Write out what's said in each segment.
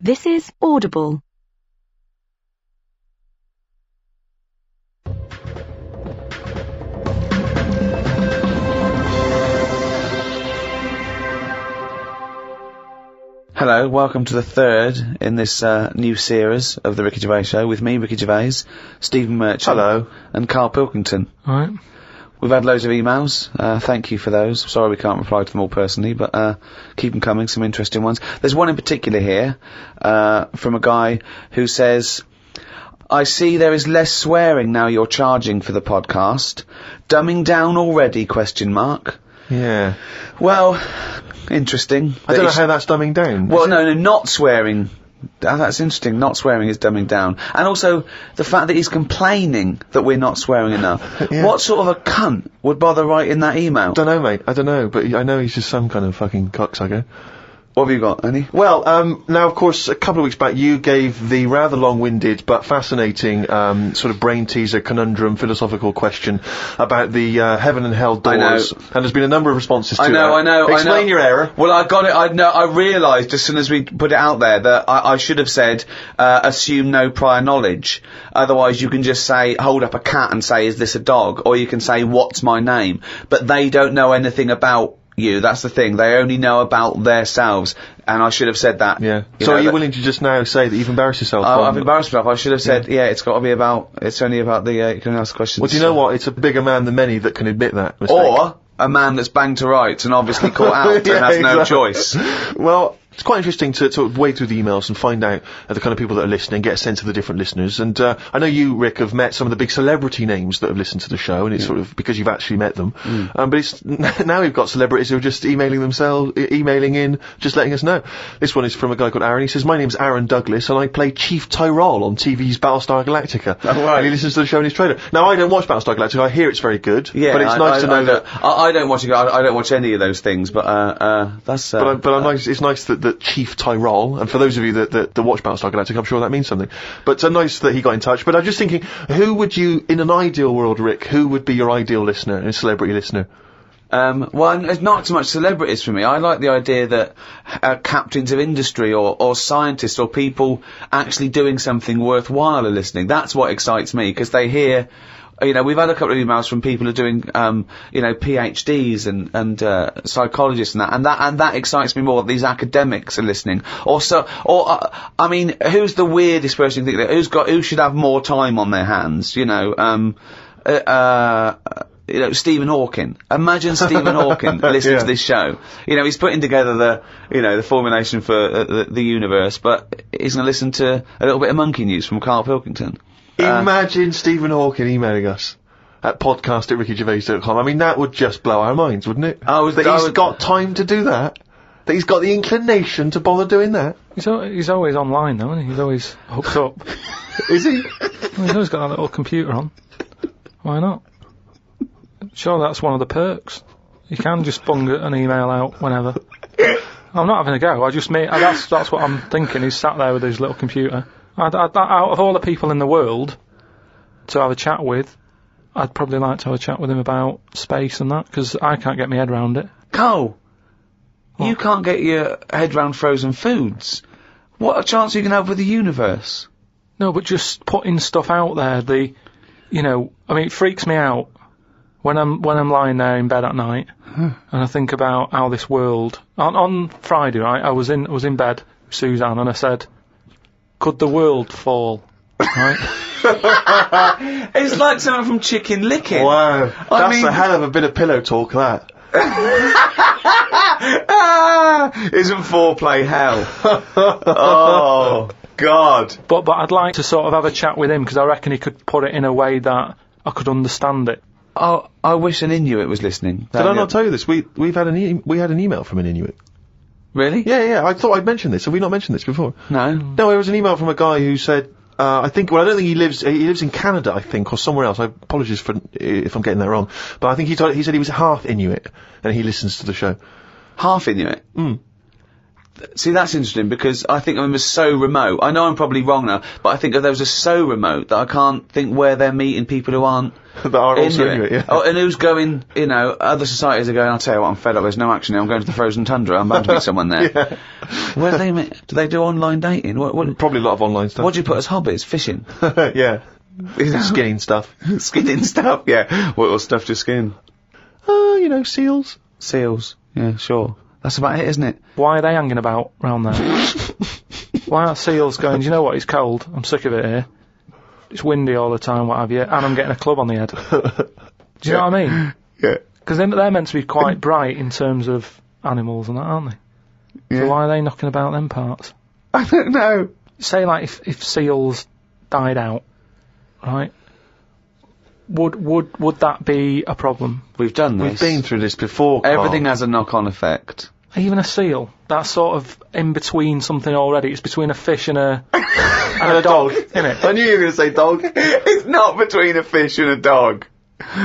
This is Audible. Hello, welcome to the third in this new series of the Ricky Gervais Show with me, Ricky Gervais, Stephen Merchant. Hello. And Carl Pilkington. Alright. We've had loads of emails. Thank you for those. Sorry we can't reply to them all personally, but keep them coming, some interesting ones. There's one in particular here from a guy who says, I see there is less swearing now you're charging for the podcast. Dumbing down already, ? Yeah. Well, interesting. I don't know how that's dumbing down. Well, no, not swearing. That's interesting. Not swearing is dumbing down. And also, the fact that he's complaining that we're not swearing enough. Yeah. What sort of a cunt would bother writing that email? Don't know, mate. I don't know, but I know he's just some kind of fucking cocksucker. What have you got, Annie? Well, now, of course, a couple of weeks back, you gave the rather long-winded but fascinating sort of brain-teaser, conundrum, philosophical question about the heaven and hell doors. And there's been a number of responses to that. I know. Explain your error. Well, I got it. I realised as soon as we put it out there that I should have said, assume no prior knowledge. Otherwise, you can just say, hold up a cat and say, is this a dog? Or you can say, what's my name? But they don't know anything about you. That's the thing. They only know about themselves. And I should have said that. Yeah. So are you willing to just now say that you've embarrassed yourself? I've embarrassed myself. I should have said, it's got to be about, it's only about the, you can ask questions. Well, do you know what? It's a bigger man than many that can admit that mistake. Or a man that's banged to rights and obviously caught out and has no choice. Well, it's quite interesting to sort of wade through the emails and find out the kind of people that are listening, get a sense of the different listeners. And I know you, Rick, have met some of the big celebrity names that have listened to the show, and it's sort of because you've actually met them. But it's now we've got celebrities who are just emailing in, just letting us know. This one is from a guy called Aaron. He says, my name's Aaron Douglas, and I play Chief Tyrol on TV's Battlestar Galactica. Oh, right. And he listens to the show in his trailer. Now, I don't watch Battlestar Galactica. I hear it's very good. Yeah, but it's nice to know that... I don't watch it. I don't watch any of those things, but that's... But it's nice that Chief Tyrol, and for those of you that watch Battlestar Galactica, I'm sure that means something. But it's nice that he got in touch. But I'm just thinking, who would you, in an ideal world, Rick, who would be your ideal listener, a celebrity listener? Well, it's not so much celebrities for me. I like the idea that captains of industry or scientists or people actually doing something worthwhile are listening. That's what excites me, because they hear... You know, we've had a couple of emails from people who are doing, PhDs and psychologists and that excites me more. These academics are listening. I mean, who's the weirdest person you think that, who should have more time on their hands? Stephen Hawking. Imagine Stephen Hawking listening to this show. He's putting together the formulation for the universe, but he's going to listen to a little bit of monkey news from Carl Pilkington. Imagine Stephen Hawking emailing us at podcast@rickygervais.com. I mean, that would just blow our minds, wouldn't it? He's got time to do that. That he's got the inclination to bother doing that. He's always online, though, isn't he? He's always hooked up. Is he? Well, he's always got a little computer on. Why not? Sure, that's one of the perks. You can just bung an email out whenever. I'm not having a go. That's what I'm thinking. He's sat there with his little computer. Out of all the people in the world to have a chat with, I'd probably like to have a chat with him about space and that, because I can't get my head around it. Carl, you can't get your head round frozen foods. What a chance you can have with the universe. No, but just putting stuff out there, it freaks me out when I'm lying there in bed at night and I think about how this world... On Friday, right, I was in bed with Suzanne and I said, could the world fall? Right? It's like something from Chicken Licken. Wow. That's a hell of a bit of pillow talk, that. Isn't foreplay hell? Oh, God. But I'd like to sort of have a chat with him, because I reckon he could put it in a way that I could understand it. Oh, I wish an Inuit was listening. Did I not tell you this? We had an email from an Inuit. Really? Yeah, I thought I'd mentioned this. Have we not mentioned this before? No. No, there was an email from a guy who said, I don't think he lives in Canada, I think, or somewhere else. I apologize if I'm getting that wrong. But I think he said he was half Inuit, and he listens to the show. Half Inuit? See, that's interesting because I think of them as so remote. I know I'm probably wrong now, but I think of those as so remote that I can't think where they're meeting people who aren't that are also into it. yeah. Oh, and who's going, you know, other societies are going, I'll tell you what, I'm fed up, there's no action here, I'm going to the frozen tundra, I'm bound to meet someone there. Yeah. Where do they meet? Do they do online dating? What, Probably a lot of online stuff. what do you put as hobbies? Fishing? Yeah. Skinning stuff. Skinning stuff, yeah. What stuff to skin? You know, seals. Seals. Yeah, sure. That's about it, isn't it? Why are they hanging about round there? Why aren't seals going, do you know what, it's cold, I'm sick of it here. It's windy all the time, what have you, and I'm getting a club on the head. Do you know what I mean? Yeah. Because they're meant to be quite bright in terms of animals and that, aren't they? Yeah. So why are they knocking about them parts? I don't know. Say, like, if seals died out, right? Would that be a problem? We've done this. We've been through this before, Carl. Everything has a knock-on effect. Even a seal, that's sort of in between something already. It's between a fish and a and a dog, isn't it? I knew you were going to say dog. It's not between a fish and a dog.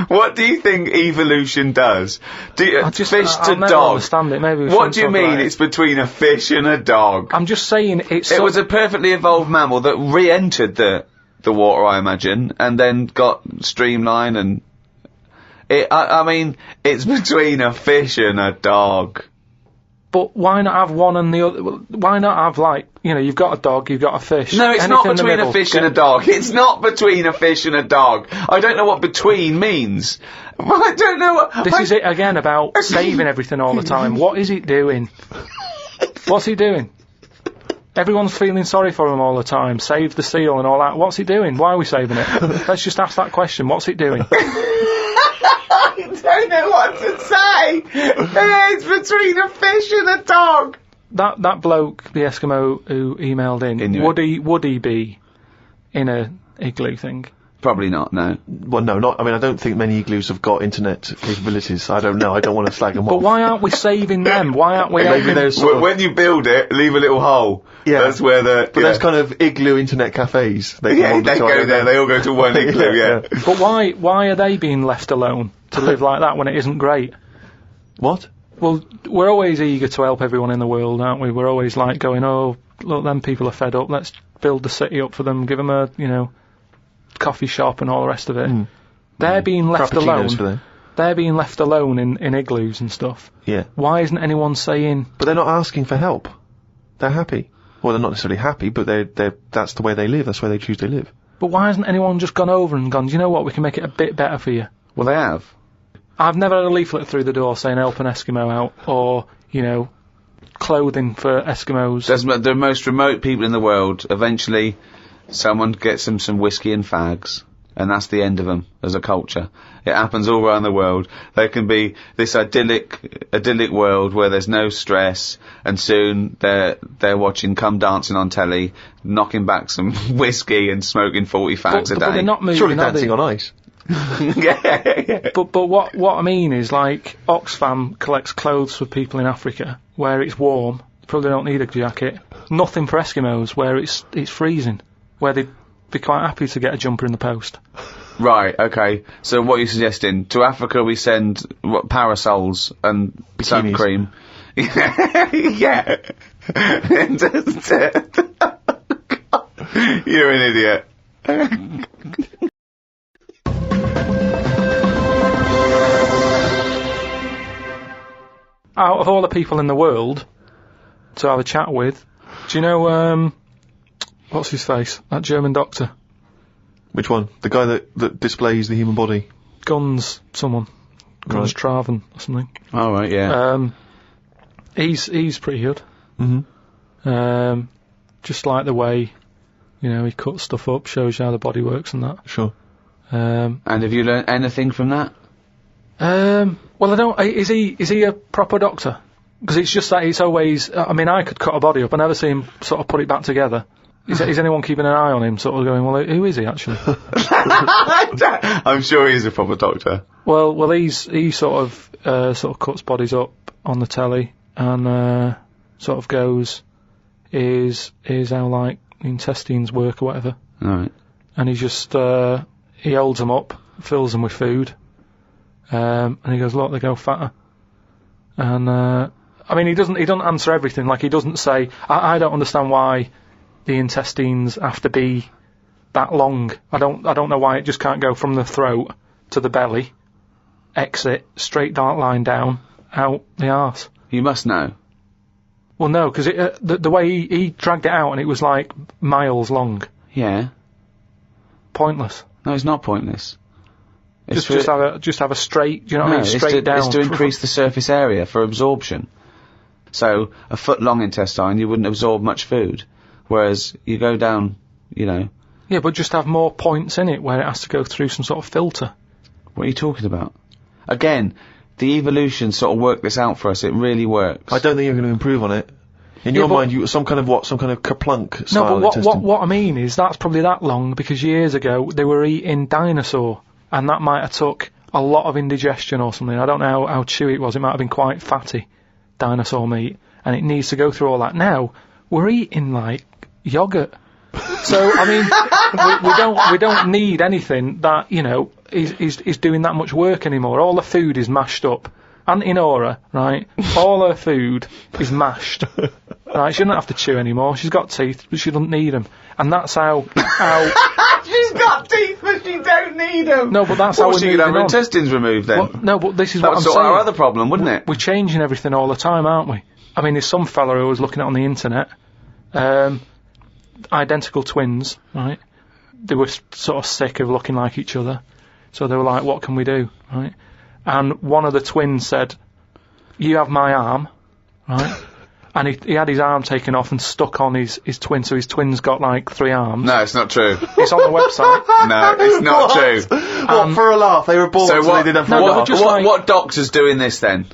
What do you think evolution does? Fish I'll to never dog. understand it. Maybe we What shouldn't do you talk mean about it. it's between a fish and a dog? I'm just saying it's. It was a perfectly evolved mammal that re-entered the water, I imagine, and then got streamlined and... I mean, it's between a fish and a dog. But why not have one and the other? Why not have, like, you know, you've got a dog, you've got a fish. No, it's anything not in the between a middle. fish and a dog. It's not between a fish and a dog. I don't know what between means. I don't know what... This is it again about saving everything all the time. What is it doing? What's it doing? Everyone's feeling sorry for him all the time. Save the seal and all that. What's it doing? Why are we saving it? Let's just ask that question. What's it doing? I don't know what to say. It's between a fish and a dog. That bloke, the Eskimo who emailed in, Inuit. would he be in a igloo thing? Probably not, no. Well, no, not. I mean, I don't think many igloos have got internet capabilities. I don't know. I don't want to slag them But off. why aren't we saving them? Why aren't we Maybe helping? there's sort of, When you build it, leave a little hole. Yeah. That's where the... but there's kind of igloo internet cafes. They Yeah, they go there, they all go to one igloo, yeah. But why are they being left alone to live like that when it isn't great? What? Well, we're always eager to help everyone in the world, aren't we? We're always like going, oh, look, them people are fed up. Let's build the city up for them, give them a, you know, coffee shop and all the rest of it. They're being left Frappuccinos for alone. them. They're being left alone in igloos and stuff. Yeah. Why isn't anyone saying... But they're not asking for help. They're happy. Well, they're not necessarily happy, but that's the way they live. That's where they choose to live. But why hasn't anyone just gone over and gone, do you know what, we can make it a bit better for you? Well, they have. I've never had a leaflet through the door saying help an Eskimo out, or, you know, clothing for Eskimos. The most remote people in the world, eventually someone gets them some whiskey and fags, and that's the end of them as a culture. It happens all around the world. There can be this idyllic world where there's no stress, and soon they're watching Come Dancing on telly, knocking back some whiskey and smoking 40 fags a day. But they're not moving, Surely are Dancing they? on Ice. Yeah. But what I mean is, like, Oxfam collects clothes for people in Africa where it's warm, probably don't need a jacket. Nothing for Eskimos where it's freezing, where they'd be quite happy to get a jumper in the post. Right, okay. So what are you suggesting? To Africa we send parasols and sun Bikinis. cream. Yeah. You're an idiot. Out of all the people in the world to have a chat with, do you know, what's his face? That German doctor. Which one? The guy that displays the human body? Guns Right. Traven or something. All right, yeah. He's pretty good. Mm-hmm. Just like the way, you know, he cuts stuff up, shows you how the body works and that. Sure. And have you learned anything from that? Well, I don't. Is he a proper doctor? Because it's just that it's always. I mean, I could cut a body up. I never see him sort of put it back together. Is anyone keeping an eye on him? Sort of going, well, who is he actually? I'm sure he's a proper doctor. Well, he sort of cuts bodies up on the telly and sort of goes, is how like intestines work or whatever. All right. And he just he holds them up, fills them with food. And he goes, look, they go fatter. And I mean, he doesn't answer everything. Like, he doesn't say, I don't understand why the intestines have to be that long. I don't know why it just can't go from the throat to the belly, exit, straight dark line down, out the arse. You must know. Well, no, because the way he dragged it out and it was like miles long. Yeah. Pointless. No, it's not pointless. It's Just have a straight, do you know what I mean? Straight down. It's to increase the surface area for absorption. So, a foot long intestine, you wouldn't absorb much food. Whereas, you go down, you know. Yeah, but just have more points in it where it has to go through some sort of filter. What are you talking about? Again, the evolution sort of worked this out for us. It really works. I don't think you're going to improve on it. In your mind, you some kind of kerplunk style No, intestine. but what I mean is that's probably that long because years ago they were eating dinosaur and that might have took a lot of indigestion or something. I don't know how chewy it was. It might have been quite fatty, dinosaur meat, and it needs to go through all that. Now we're eating like yogurt. So I mean, we don't need anything that, you know, is doing that much work anymore. All the food is mashed up. Auntie Nora, right? All her food is mashed. Right? She doesn't have to chew anymore. She's got teeth, but she doesn't need them. And that's how. She's got teeth, but she don't need them. No, but that's how we're she moving could have her on. intestines removed then. Well, no, but this is that what would I'm sort saying. our other problem, wouldn't it? We're changing everything all the time, aren't we? I mean, there's some fella who was looking at on the internet, identical twins, right? They were sort of sick of looking like each other, so they were like, "What can we do?" Right? And one of the twins said, "You have my arm," right? And he had his arm taken off and stuck on his twin, so his twin's got like 3 arms. No, it's not true. It's on the website. No, it's not true. What, for a laugh? They were born, so they didn't have a laugh. What doctor's doing this then?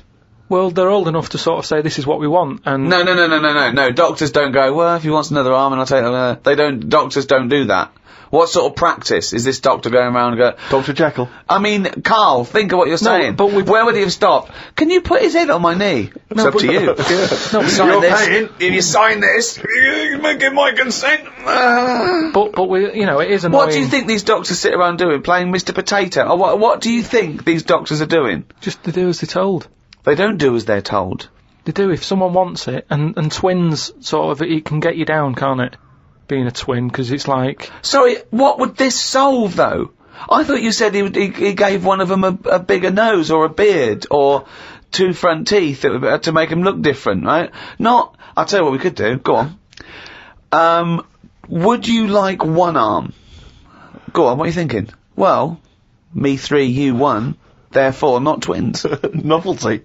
Well, they're old enough to sort of say this is what we want, and No. Doctors don't go, well, if he wants another arm, and I'll take that. They don't. Doctors don't do that. What sort of practice is this doctor going around and go? Dr. Jekyll. I mean, Carl, think of what you're saying. But where would he have stopped? Can you put his head on my knee? It's up to you. No, sign this. If you sign this, you give my consent. But we, you know, it is annoying. What do you think these doctors sit around doing? Playing Mr. Potato? Or what do you think these doctors are doing? Just to do as they're told. They don't do as they're told. They do if someone wants it, and twins sort of, it can get you down, can't it? Being a twin, because it's like... Sorry, what would this solve, though? I thought you said he gave one of them a bigger nose, or a beard, or 2 front teeth to make him look different, right? Not... I'll tell you what we could do. Go on. Would you like 1 arm? Go on, what are you thinking? Well, me 3, you 1, therefore not twins. Novelty.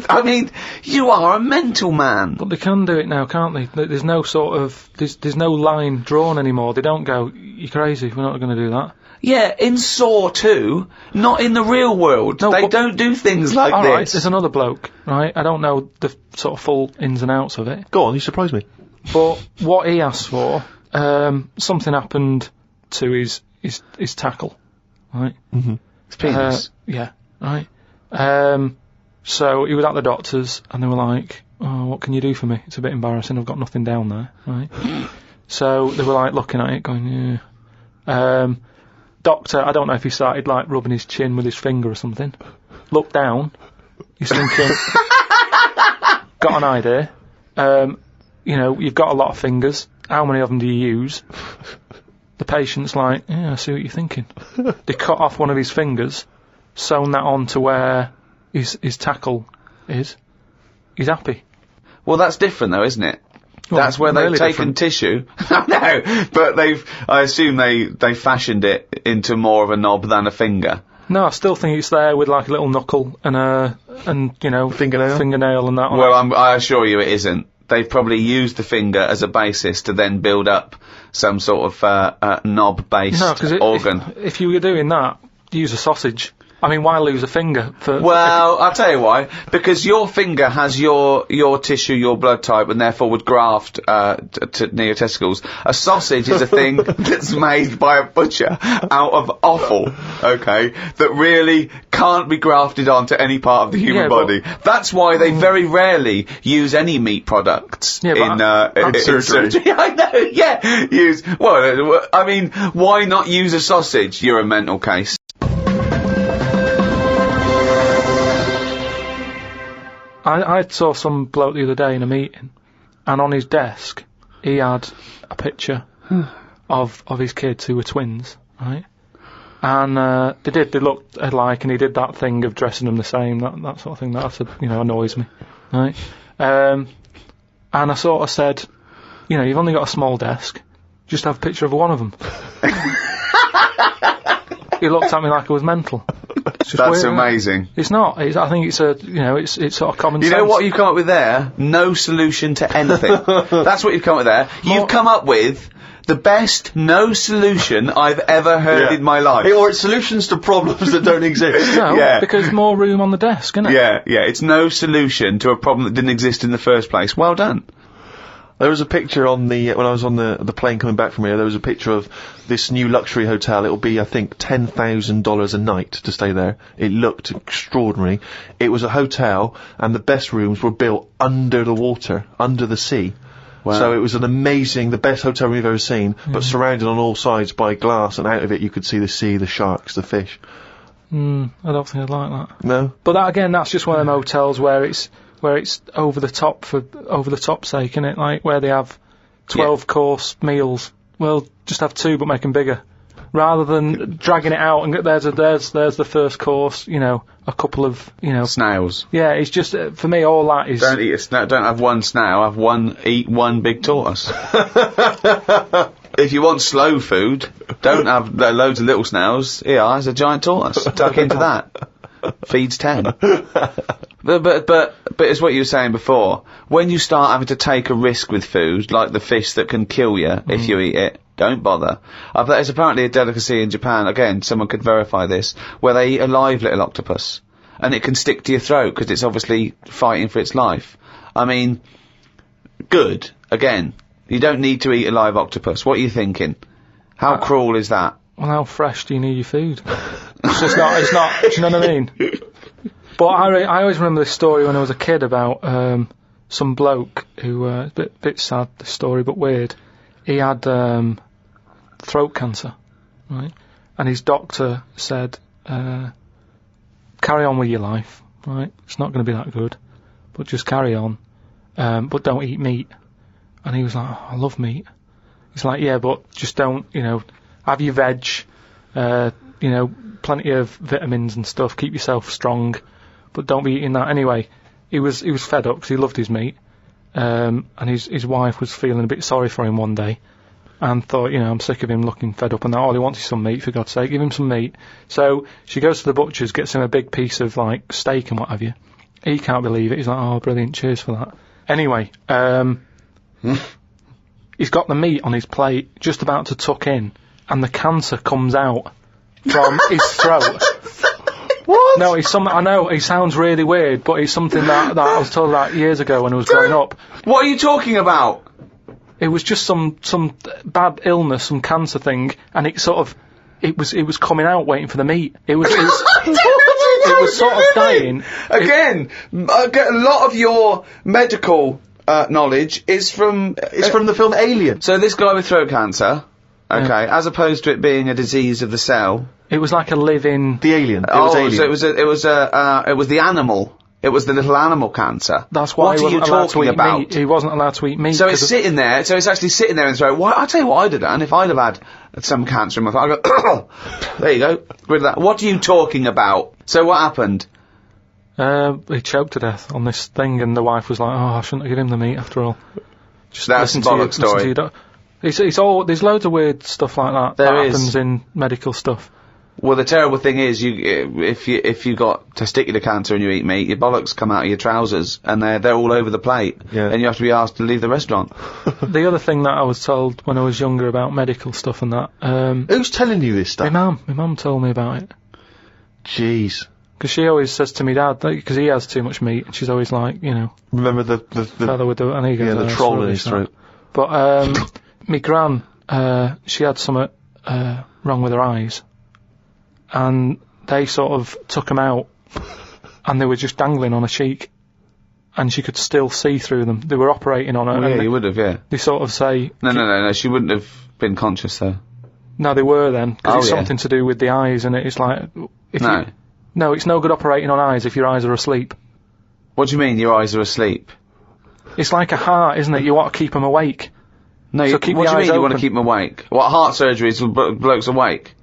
I mean, you are a mental man. But they can do it now, can't they? There's no sort of... There's no line drawn anymore. They don't go, you're crazy, we're not going to do that. Yeah, in Saw 2, not in the real world. No, they don't do things like this. Alright, there's another bloke, right? I don't know the sort of full ins and outs of it. Go on, you surprised me. But what he asked for, something happened to his tackle, right? Mm-hmm. His penis? Yeah, right. So he was at the doctor's, and they were like, "Oh, what can you do for me? It's a bit embarrassing. I've got nothing down there." Right. So they were like looking at it, going, "Yeah." Doctor, I don't know if he started like rubbing his chin with his finger or something. Looked down. He's thinking, "Got an idea. You know, you've got a lot of fingers. How many of them do you use?" The patient's like, "Yeah, I see what you're thinking." They cut off one of his fingers, sewn that on to where his tackle is. He's happy. Well, that's different though, isn't it? Well, that's where they've really taken different. tissue. No, but I assume they fashioned it into more of a knob than a finger. No, I still think it's there with like a little knuckle and you know, fingernail and that one. Well, I assure you it isn't. They've probably used the finger as a basis to then build up some sort of knob-based organ. If you were doing that, use a sausage. I mean, why lose a finger? Well, I'll tell you why. Because your finger has your tissue, your blood type, and therefore would graft near your testicles. A sausage is a thing that's made by a butcher out of offal, okay, that really can't be grafted onto any part of the human body. That's why they very rarely use any meat products in surgery. I know, yeah. Well, I mean, why not use a sausage? You're a mental case. I saw some bloke the other day in a meeting, and on his desk he had a picture of his kids who were twins, right? And they looked alike, and he did that thing of dressing them the same, that sort of thing. That annoys me, right? And I sort of said, you've only got a small desk, just have a picture of one of them. He looked at me like I was mental. It's That's weird, amazing. It's not. I think it's it's sort of common sense. You know what you've come up with there? No solution to anything. That's what you've come up with there. You've come up with the best no solution I've ever heard in my life. Or it's solutions to problems that don't exist. No, because more room on the desk, isn't it? Yeah. It's no solution to a problem that didn't exist in the first place. Well done. There was a picture on when I was on the plane coming back from here, there was a picture of this new luxury hotel. It'll be, I think, $10,000 a night to stay there. It looked extraordinary. It was a hotel, and the best rooms were built under the water, under the sea. Wow. So it was the best hotel we've ever seen, but surrounded on all sides by glass, and out of it you could see the sea, the sharks, the fish. I don't think I'd like that. No? But that's just one of them hotels where it's over the top for over the top sake, isn't it? Like where they have 12-course meals. Well, just have 2 but make them bigger, rather than dragging it out and there's the first course. A couple of snails. Yeah, it's just for me all that is. Don't eat a snail. Don't have one snail. Eat one big tortoise. If you want slow food, don't have loads of little snails. Here, there's a giant tortoise. Tuck into that. Feeds 10. But it's what you were saying before. When you start having to take a risk with food, like the fish that can kill you if you eat it, don't bother. There's apparently a delicacy in Japan, again, someone could verify this, where they eat a live little octopus. And it can stick to your throat because it's obviously fighting for its life. I mean, good. Again, you don't need to eat a live octopus. What are you thinking? How cruel is that? Well, how fresh do you need your food? It's not, do you know what I mean? But I always remember this story when I was a kid about some bloke who, a bit sad, this story, but weird. He had throat cancer, right? And his doctor said, carry on with your life, right? It's not going to be that good, but just carry on, but don't eat meat. And he was like, I love meat. He's like, yeah, but just don't, have your veg, plenty of vitamins and stuff, keep yourself strong, but don't be eating that anyway. He was fed up because he loved his meat, and his wife was feeling a bit sorry for him one day, and thought, I'm sick of him looking fed up and that, all he wants is some meat, for God's sake, give him some meat. So she goes to the butcher's, gets him a big piece of, steak and what have you. He can't believe it, he's like, oh, brilliant, cheers for that. Anyway, he's got the meat on his plate, just about to tuck in, and the cancer comes out from his throat. What? No, I know, it sounds really weird, but it's something that I was told about years ago when I was growing up. What are you talking about? It was just some bad illness, some cancer thing, and it was coming out waiting for the meat. It was sort of dying. Again, a lot of your medical knowledge is from... It's from the film Alien. So this guy with throat cancer, okay, as opposed to it being a disease of the cell... It was like a living... The alien. It was alien. So it was the animal. It was the little animal cancer. That's why he wasn't allowed to eat meat. He wasn't allowed to eat meat. So it's sitting there. So it's actually sitting there in the throat. I'll tell you what I'd have done if I'd have had some cancer in my throat. I'd go, there you go, rid of that. What are you talking about? So what happened? He choked to death on this thing, and the wife was like, "Oh, I shouldn't have given him the meat after all." Just that's a bollock story. It's all. There's loads of weird stuff like that that happens in medical stuff. Well, the terrible thing is, if you got testicular cancer and you eat meat, your bollocks come out of your trousers and they're all over the plate, and you have to be asked to leave the restaurant. The other thing that I was told when I was younger about medical stuff and that. Who's telling you this stuff? My mum told me about it. Jeez. Because she always says to me dad, because he has too much meat, and she's always like, remember the feather with the troll in his throat. But my gran, she had something wrong with her eyes. And they sort of took them out, and they were just dangling on a cheek, and she could still see through them. They were operating on her. Well, yeah, you would have, yeah. They sort of say... No, she wouldn't have been conscious, though. No, they were then, because it's something to do with the eyes, and it's like... No, it's no good operating on eyes if your eyes are asleep. What do you mean, your eyes are asleep? It's like a heart, isn't it? You want to keep them awake. No, So keep what the do you eyes mean you want to open. keep them awake? What, heart surgery is blokes awake?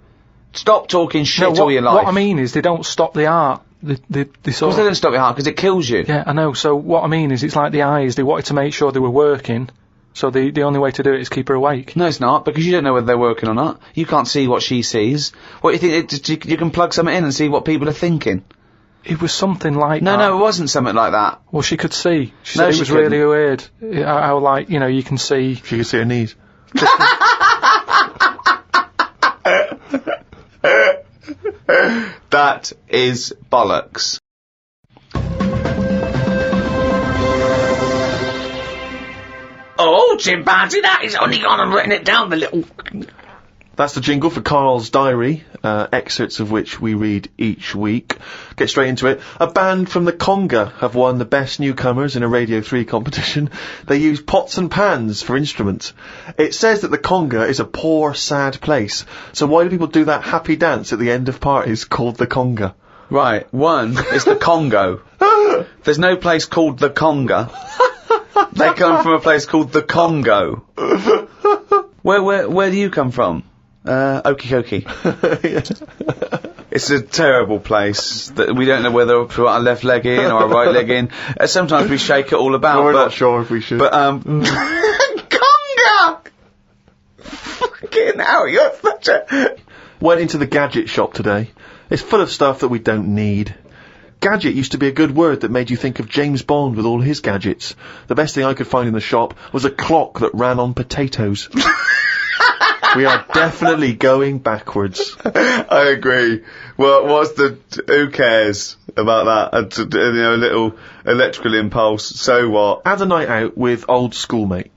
Stop talking shit No, all your life. what I mean is they don't stop the heart. They Of sort course they don't stop your heart, because it kills you. Yeah, I know. So what I mean is it's like the eyes. They wanted to make sure they were working. So the only way to do it is keep her awake. No, it's not, because you don't know whether they're working or not. You can't see what she sees. What, you think, you can plug something in and see what people are thinking? It was something like No, that. no, it wasn't something like that. Well, she could see. She No, said it she was couldn't. really weird. How like, you know, you can see. She can see her knees. That is bollocks. Oh, chimpanzee, that is only gone and written it down, the little... That's the jingle for Carl's diary, excerpts of which we read each week. Get straight into it. A band from the Conga have won the Best Newcomers in a Radio 3 competition. They use pots and pans for instruments. It says that the Conga is a poor, sad place. So why do people do that happy dance at the end of parties called the Conga? Right, one is the Congo. There's no place called the Conga. They come from a place called the Congo. Where do you come from? Okie dokie. It's a terrible place that we don't know whether to put our left leg in or our right leg in. Sometimes we shake it all about. We're but, not sure if we should. But, Conga! Fucking hell, you're such a... Went into the gadget shop today. It's full of stuff that we don't need. Gadget used to be a good word that made you think of James Bond with all his gadgets. The best thing I could find in the shop was a clock that ran on potatoes. We are definitely going backwards. I agree. Well, who cares about that? A little electrical impulse, so what? Had a night out with old schoolmate.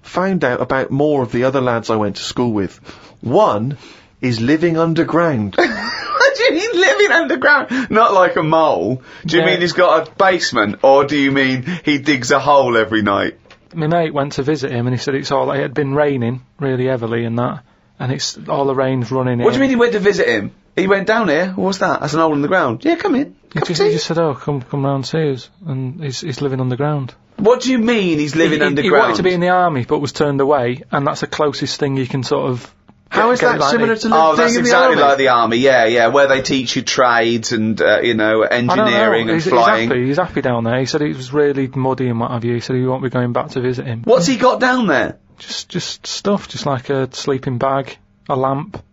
Found out about more of the other lads I went to school with. One is living underground. What do you mean living underground? Not like a mole. Do you Yeah. mean he's got a basement, or do you mean he digs a hole every night? My mate went to visit him and he said it had been raining really heavily and that, and it's all the rain's running in. What do you mean he went to visit him? He went down here? What's that? That's an hole in the ground. Yeah, come in. He just said, "Oh, come round see us," and he's living underground. What do you mean he's living He underground? wanted to be in the army but was turned away, and that's the closest thing you can sort of. How is that like similar me. to Oh, being that's in exactly the army? like the army, yeah, where they teach you trades and, I don't engineering know. and He's flying. He's happy down there. He said it was really muddy and what have you. He said he won't be going back to visit him. What's he got down there? Just stuff, just like a sleeping bag, a lamp.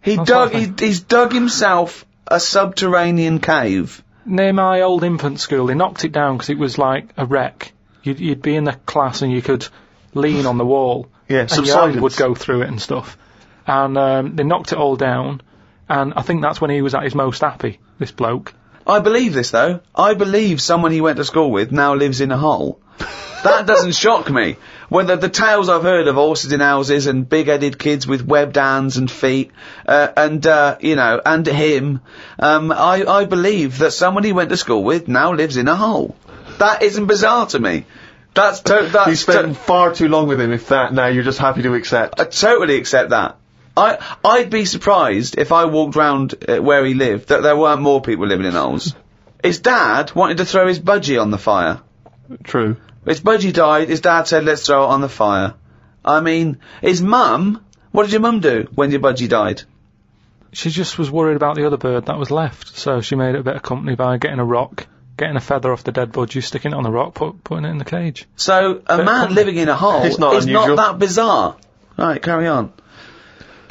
That's He's dug himself a subterranean cave. Near my old infant school, they knocked it down because it was like a wreck. You'd be in the class and you could lean on the wall. Yeah, and your subsidence. hand would go through it and stuff. And they knocked it all down, and I think that's when he was at his most happy, this bloke. I believe this, though. I believe someone he went to school with now lives in a hole. That doesn't shock me. Whether the tales I've heard of horses in houses and big-headed kids with webbed hands and feet, and him, I believe that someone he went to school with now lives in a hole. That isn't bizarre to me. You spent far too long with him, if that, now you're just happy to accept. I totally accept that. I'd be surprised if I walked round where he lived that there weren't more people living in holes. His dad wanted to throw his budgie on the fire. True. His budgie died, his dad said, let's throw it on the fire. I mean, his mum, what did your mum do when your budgie died? She just was worried about the other bird that was left, so she made it a bit of company by getting a rock, getting a feather off the dead budgie, sticking it on the rock, putting it in the cage. So, a man living in a hole It's not is unusual. not that bizarre. Right, carry on.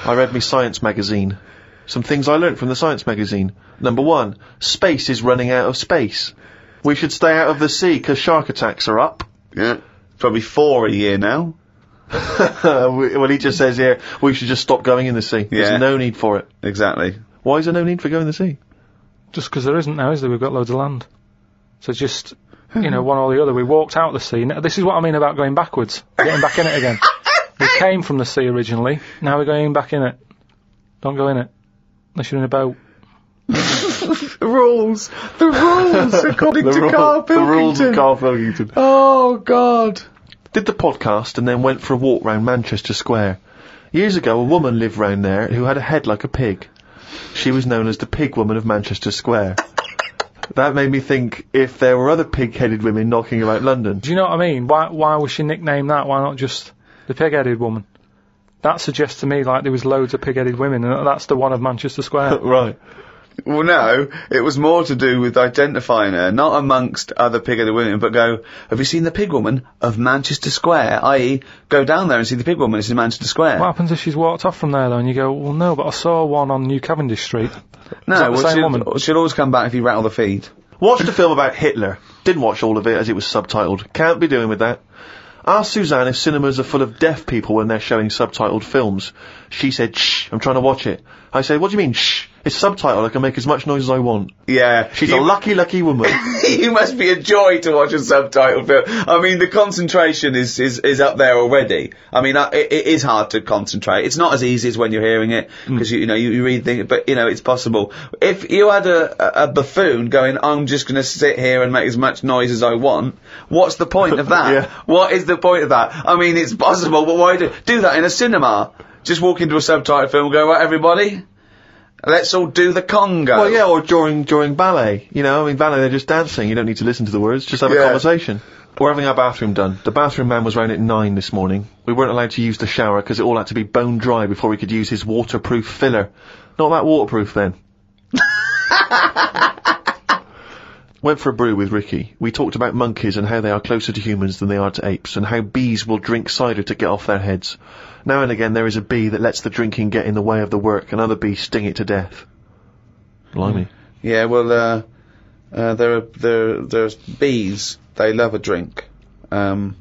I read me science magazine. Some things I learnt from the science magazine. Number 1, space is running out of space. We should stay out of the sea 'cause shark attacks are up. Yeah. Probably 4 a year now. Well, he just says here, we should just stop going in the sea. Yeah. There's no need for it. Exactly. Why is there no need for going in the sea? Just because there isn't now, is there? We've got loads of land. So just, one or the other. We walked out of the sea. Now, this is what I mean about going backwards. Getting back in it again. We came from the sea originally. Now we're going back in it. Don't go in it. Unless you're in a boat. The rules, according to Carl The rules of Pilkington. Carl Pilkington. Oh, God. Did the podcast and then went for a walk round Manchester Square. Years ago, a woman lived round there who had a head like a pig. She was known as the Pig Woman of Manchester Square. That made me think if there were other pig-headed women knocking about London. Do you know what I mean? Why was she nicknamed that? Why not just the pig-headed woman? That suggests to me like there was loads of pig-headed women, and that's the one of Manchester Square. Right. Well, no, it was more to do with identifying her, not amongst other pig-headed women, but go, have you seen the pig woman of Manchester Square? I.e., go down there and see the pig woman, it's in Manchester Square. What happens if she's walked off from there, though, and you go, well, no, but I saw one on New Cavendish Street. No, Is that the same woman? she'll always come back if you rattle the feed. Watched a film about Hitler. Didn't watch all of it as it was subtitled. Can't be doing with that. Asked Suzanne if cinemas are full of deaf people when they're showing subtitled films. She said, shh, I'm trying to watch it. I said, what do you mean, shh? It's subtitled, I can make as much noise as I want. Yeah. She's a lucky, lucky woman. You must be a joy to watch a subtitled film. I mean, the concentration is up there already. I mean, it is hard to concentrate. It's not as easy as when you're hearing it, because you read things, but it's possible. If you had a buffoon going, I'm just gonna sit here and make as much noise as I want, what's the point of that? Yeah. What is the point of that? I mean, it's possible, but why do that in a cinema? Just walk into a subtitled film and go, right, everybody? Let's all do the conga. Well, yeah, or during ballet. Ballet, they're just dancing. You don't need to listen to the words. Just have a conversation. We're having our bathroom done. The bathroom man was round at 9 this morning. We weren't allowed to use the shower because it all had to be bone dry before we could use his waterproof filler. Not that waterproof, then. Went for a brew with Ricky. We talked about monkeys and how they are closer to humans than they are to apes, and how bees will drink cider to get off their heads. Now and again there is a bee that lets the drinking get in the way of the work, and other bees sting it to death. Blimey. Yeah, well, there's bees. They love a drink, and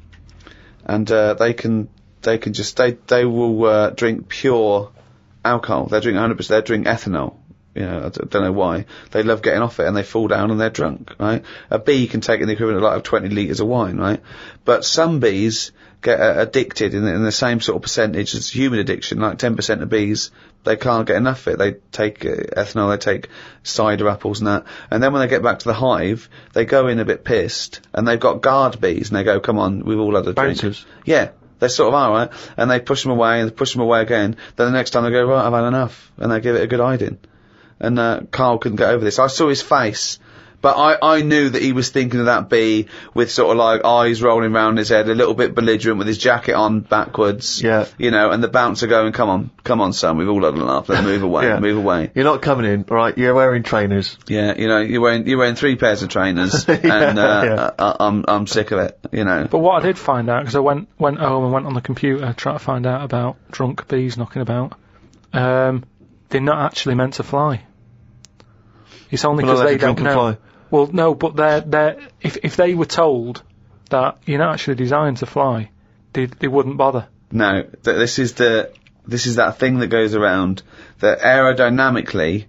they will drink pure alcohol. They drink 100%. They drink ethanol. I don't know why. They love getting off it and they fall down and they're drunk, right? A bee can take in the equivalent of 20 litres of wine, right? But some bees get addicted in the same sort of percentage as human addiction, like 10% of bees, they can't get enough of it. They take ethanol, they take cider apples and that. And then when they get back to the hive, they go in a bit pissed and they've got guard bees and they go, come on, we've all had a drink. Bouncers. Yeah. They sort of are, right? And they push them away and they push them away again. Then the next time they go, right, I've had enough. And they give it a good hiding. And Carl couldn't get over this. I saw his face, but I knew that he was thinking of that bee with sort of like eyes rolling round his head, a little bit belligerent with his jacket on backwards. Yeah. And the bouncer going, come on, son, we've all had enough. Let's move away, Yeah. move away. You're not coming in, right? You're wearing trainers. Yeah, you're wearing 3 pairs of trainers, and I'm sick of it. But what I did find out, because I went home and went on the computer trying to find out about drunk bees knocking about, they're not actually meant to fly. It's only because they don't know. Fly. Well, no, but they're if they were told that you're not actually designed to fly, they wouldn't bother. No, this is that thing that goes around that aerodynamically,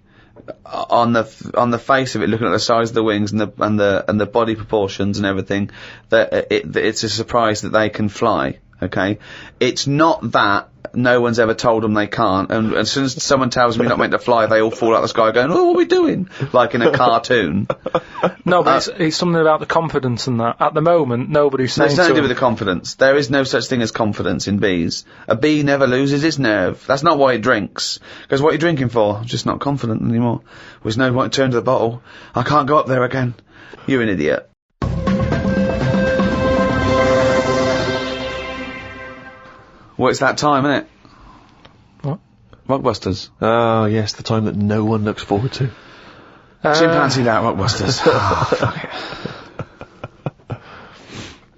on the face of it, looking at the size of the wings and the body proportions and everything, that it's a surprise that they can fly. Okay, it's not that no one's ever told them they can't, and as soon as someone tells me not meant to fly, they all fall out of the sky going, oh, what are we doing? Like in a cartoon. No, but it's something about the confidence and that. At the moment, nobody's saying it's nothing to do with the confidence. There is no such thing as confidence in bees. A bee never loses its nerve. That's not why it drinks. Because what are you drinking for? I'm just not confident anymore. There's no point to turn to the bottle. I can't go up there again. You're an idiot. Well, it's that time, isn't it? What? Rockbusters. Oh, yes, the time that no one looks forward to. Chimpanzee that, Rockbusters. Oh, fuck it.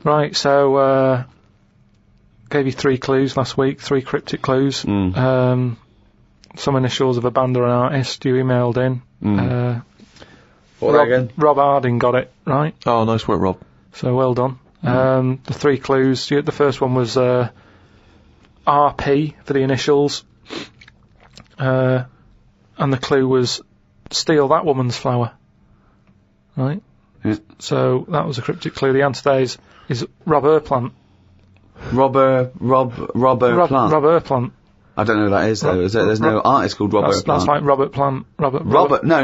Right, so, gave you 3 clues last week, 3 cryptic clues. Some initials of a band or an artist you emailed in. What were they again? Rob Harding got it, right? Oh, nice work, Rob. So, well done. The 3 clues, the first one was, RP for the initials, and the clue was steal that woman's flower, right? Yeah. So that was a cryptic clue. The answer there is Rob Plant. Rob Plant. Rob Plant. I don't know who that is though. There's no artist called Robert Plant. That's like Robert Plant. Robert Plant. Yeah,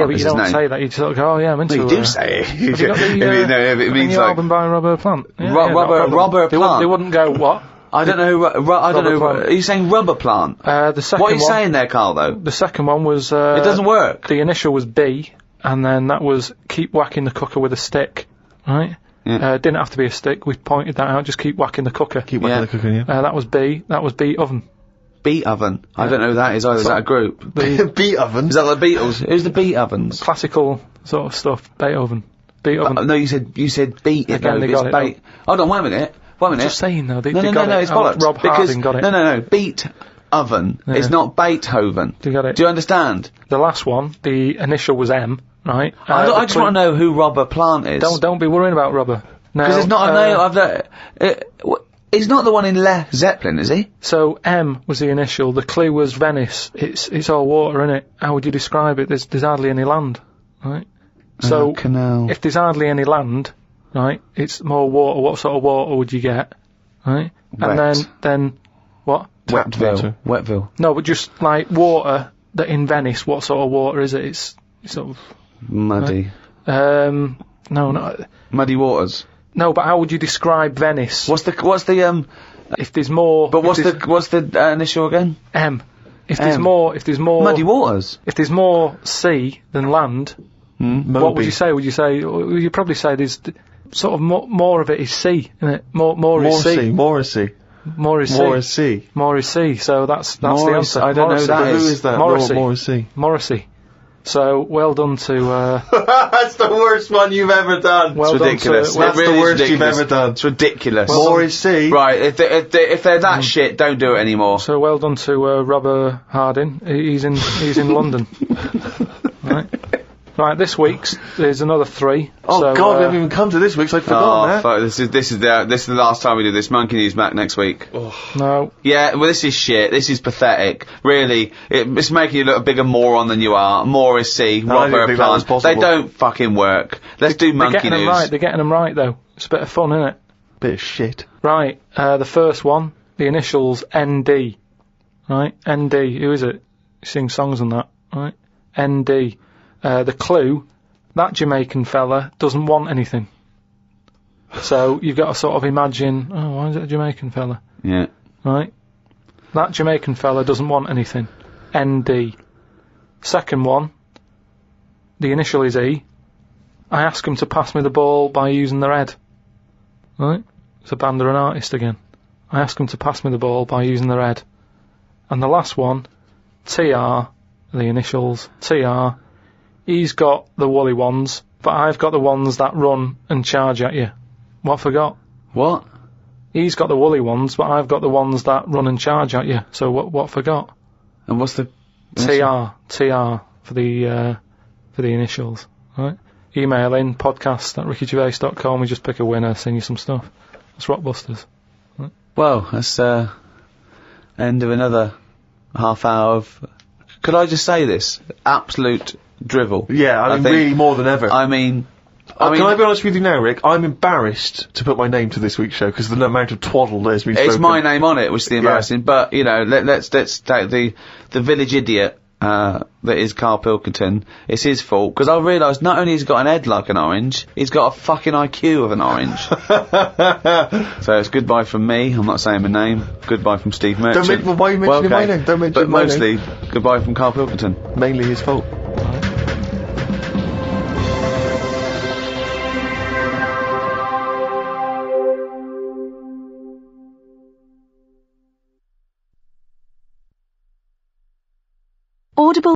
but is you don't his name. say that. You sort of go, oh yeah, I'm into. No, you do say it. Have you got the, it means new like album by Robert Plant. Yeah, Robert Plant. They wouldn't go what? I don't know who. I don't know. Plant. Are you saying Rubber Plant? The second. What are you one, saying there, Carl? Though the second one was. it doesn't work. The initial was B, and then that was keep whacking the cooker with a stick, right? Yeah. Didn't have to be a stick, we pointed that out, just keep whacking the cooker. Keep whacking the cooker, yeah. That was B, that was beat oven. Beat oven. I don't know who that is either. Is that a group? Beat oven? Is that the Beatles? Who's the Beat ovens? Classical sort of stuff, Beethoven. Beethoven. No, you said beat. Again, they got it. Hold on, wait a minute. Just saying though, they no, got it. it's bollocks. Rob Harding got it. No, beat oven. Yeah. It's not Beethoven. They got it. Do you understand? The last one, the initial was M, right? I just want to know who Robert Plant is. Don't be worrying about Robert. Because it's not a name of the... He's not the one in Led Zeppelin, is he? So M was the initial. The clue was Venice. It's all water, innit? How would you describe it? There's hardly any land, right? So canal. If there's hardly any land, right, it's more water. What sort of water would you get, right? Wet. And then what? Wetville. No, but just like water that in Venice. What sort of water is it? It's sort of Muddy. no, not Muddy waters. no. But how would you describe Venice? What's the If there's more. But what's the initial again? M. If there's M. more. Muddy waters. If there's more sea than land, what would you say? You'd probably say there's sort of more of it is sea, isn't it? More is sea. More is sea. More is sea. More is sea. More is sea. So that's the Morris, answer. I don't know who that But is. who is that? Morrissey. More is sea. Morrissey. So well done to. That's the worst one you've ever done. Well It's done ridiculous. to. That's It really the is worst you've ridiculous. ever done. It's ridiculous. More is sea. Right, if they're that shit, don't do it anymore. So well done to Robert Harding. He's in London. Right, this week's there's another 3. Oh so, God, we haven't even come to this week, so I'd forgotten that. Fuck, this is the last time we do this. Monkey News back next week. No. Yeah, well, this is shit. This is pathetic. Really, it's making you look a bigger moron than you are. More is C. No, I didn't Robert think that was Plant. possible. They don't fucking work. Let's do They're Monkey getting News. them right. They're getting them right though. It's a bit of fun, isn't it? Bit of shit. Right. The first one, the initials ND. Right. ND. Who is it? He sings songs and that. Right. ND. The clue. That Jamaican fella doesn't want anything. So you've got to sort of imagine, why is it a Jamaican fella? Yeah. Right? That Jamaican fella doesn't want anything. ND. Second one, the initial is E. I ask him to pass me the ball by using their head. Right? It's a band or an artist again. I ask him to pass me the ball by using their head. And the last one, TR, the initials, TR. He's got the woolly ones, but I've got the ones that run and charge at you. What forgot? What? He's got the woolly ones, but I've got the ones that run and charge at you. So what forgot? And what's the... TR for the initials, right? Email in podcast@rickygervais.com. We just pick a winner, sing you some stuff. That's Rockbusters. Right? Well, that's end of another half hour of... Could I just say this? Absolute drivel. Yeah, I mean, think. really more than ever. I mean, can I be honest with you now, Rick? I'm embarrassed to put my name to this week's show because of the amount of twaddle that has been spoken. it's my name on it, which is the embarrassing. But you know, let's take the village idiot that is Carl Pilkington. It's his fault because I realised not only has he got an head like an orange, he's got a fucking IQ of an orange. So it's goodbye from me. I'm not saying my name. Goodbye from Steve Merchant. Why are you mentioning my name? Don't mention but my mostly goodbye from Carl Pilkington. Mainly his fault. Audible